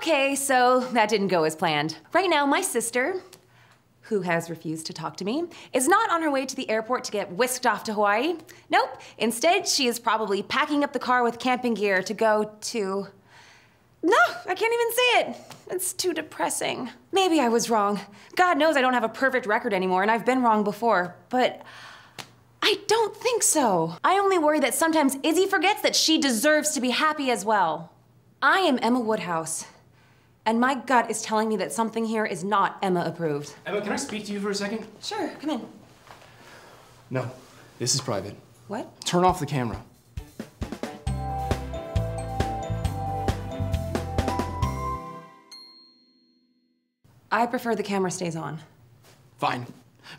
Okay, so that didn't go as planned. Right now, my sister, who has refused to talk to me, is not on her way to the airport to get whisked off to Hawaii. Nope. Instead, she is probably packing up the car with camping gear to go to... No, I can't even say it. It's too depressing. Maybe I was wrong. God knows I don't have a perfect record anymore, and I've been wrong before, but I don't think so. I only worry that sometimes Izzy forgets that she deserves to be happy as well. I am Emma Woodhouse, and my gut is telling me that something here is not Emma approved. Emma, can I speak to you for a second? Sure, come in. No, this is private. What? Turn off the camera. I prefer the camera stays on. Fine.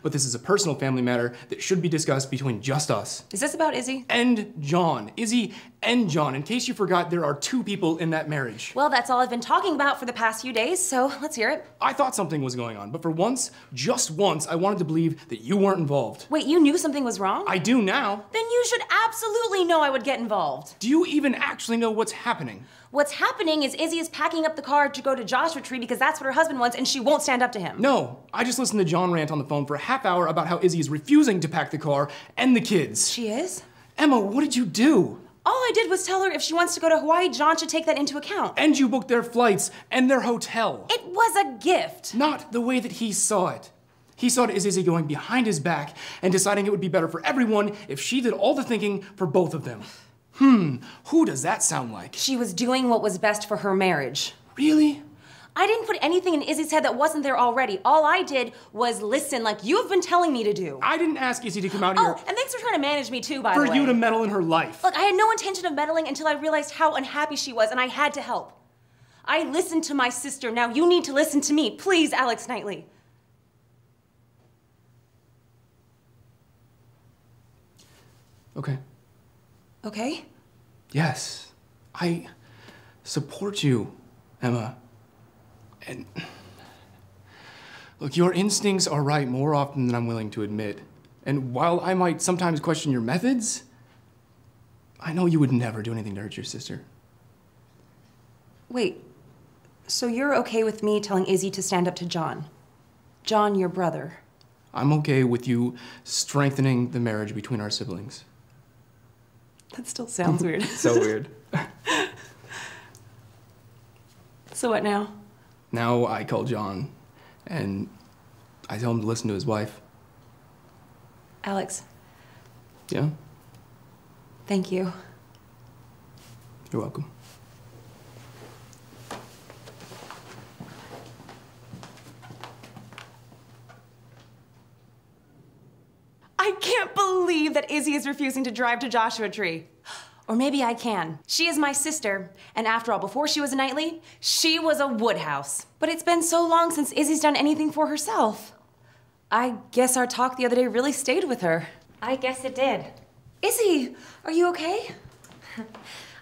But this is a personal family matter that should be discussed between just us. Is this about Izzy? And John. Izzy and John. In case you forgot, there are two people in that marriage. Well, that's all I've been talking about for the past few days, so let's hear it. I thought something was going on, but for once, just once, I wanted to believe that you weren't involved. Wait, you knew something was wrong? I do now. Then you should absolutely know I would get involved. Do you even actually know what's happening? What's happening is Izzy is packing up the car to go to Joshua Tree because that's what her husband wants and she won't stand up to him. No, I just listened to John rant on the phone for a half hour about how Izzy is refusing to pack the car and the kids. She is? Emma, what did you do? All I did was tell her if she wants to go to Hawaii, John should take that into account. And you booked their flights and their hotel. It was a gift. Not the way that he saw it. He saw it as Izzy going behind his back and deciding it would be better for everyone if she did all the thinking for both of them. Who does that sound like? She was doing what was best for her marriage. Really? I didn't put anything in Izzy's head that wasn't there already. All I did was listen like you have been telling me to do. I didn't ask Izzy to come out here. Oh, and thanks for trying to manage me too, by the way. For you to meddle in her life. Look, I had no intention of meddling until I realized how unhappy she was, and I had to help. I listened to my sister. Now you need to listen to me. Please, Alex Knightley. Okay. Okay? Yes. I support you, Emma. And look, your instincts are right more often than I'm willing to admit. And while I might sometimes question your methods, I know you would never do anything to hurt your sister. Wait, so you're okay with me telling Izzy to stand up to John? John, your brother. I'm okay with you strengthening the marriage between our siblings. That still sounds weird. So weird. So what now? Now I call John, and I tell him to listen to his wife. Alex. Yeah? Thank you. You're welcome. I can't believe that Izzy is refusing to drive to Joshua Tree. Or maybe I can. She is my sister, and after all, before she was a Knightley, she was a Woodhouse. But it's been so long since Izzy's done anything for herself. I guess our talk the other day really stayed with her. I guess it did. Izzy, are you okay?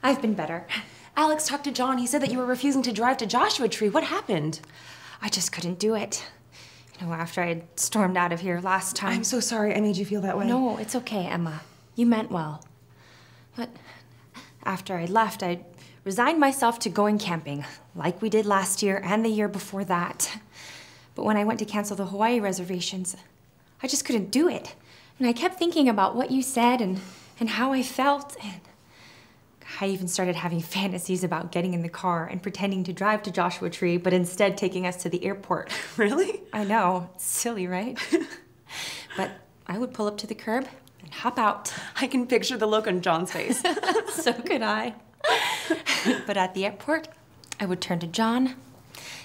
I've been better. Alex talked to John. He said that you were refusing to drive to Joshua Tree. What happened? I just couldn't do it. You know, after I had stormed out of here last time. I'm so sorry I made you feel that way. No, it's okay, Emma. You meant well. But after I left, I resigned myself to going camping, like we did last year and the year before that. But when I went to cancel the Hawaii reservations, I just couldn't do it. And I kept thinking about what you said and how I felt. And I even started having fantasies about getting in the car and pretending to drive to Joshua Tree, but instead taking us to the airport. Really? I know. It's silly, right? But I would pull up to the curb and hop out. I can picture the look on John's face. So could I. But at the airport, I would turn to John,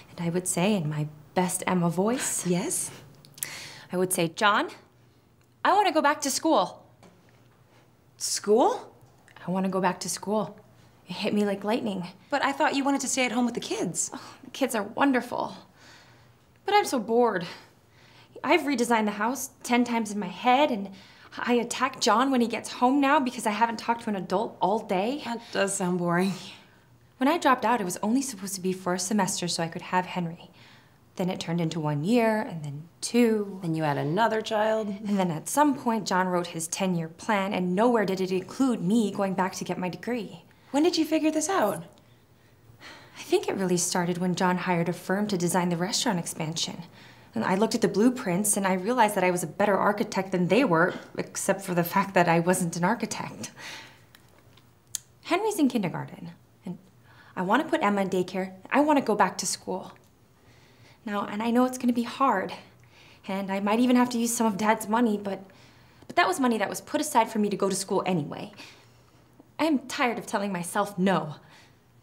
and I would say in my best Emma voice. Yes? I would say, John, I want to go back to school. School? I want to go back to school. It hit me like lightning. But I thought you wanted to stay at home with the kids. Oh, the kids are wonderful. But I'm so bored. I've redesigned the house 10 times in my head, and I attack John when he gets home now because I haven't talked to an adult all day. That does sound boring. When I dropped out, it was only supposed to be for a semester so I could have Henry. Then it turned into 1 year, and then 2. Then you had another child. And then at some point, John wrote his 10-year plan, and nowhere did it include me going back to get my degree. When did you figure this out? I think it really started when John hired a firm to design the restaurant expansion. And I looked at the blueprints and I realized that I was a better architect than they were, except for the fact that I wasn't an architect. Henry's in kindergarten, and I want to put Emma in daycare. I want to go back to school. Now, and I know it's going to be hard, and I might even have to use some of Dad's money, but that was money that was put aside for me to go to school anyway. I am tired of telling myself no,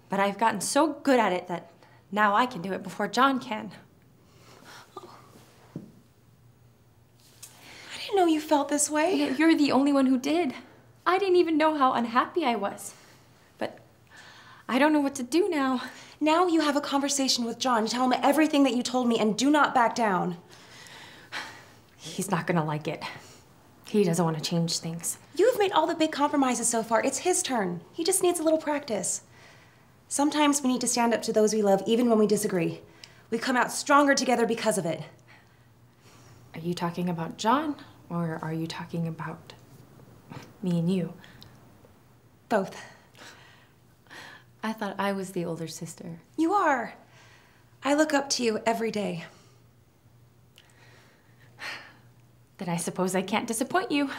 but I've gotten so good at it that now I can do it before John can. I didn't know you felt this way. You're the only one who did. I didn't even know how unhappy I was. But I don't know what to do now. Now you have a conversation with John. Tell him everything that you told me and do not back down. He's not gonna like it. He doesn't want to change things. You've made all the big compromises so far. It's his turn. He just needs a little practice. Sometimes we need to stand up to those we love even when we disagree. We come out stronger together because of it. Are you talking about John, or are you talking about me and you? Both. I thought I was the older sister. You are. I look up to you every day. Then I suppose I can't disappoint you.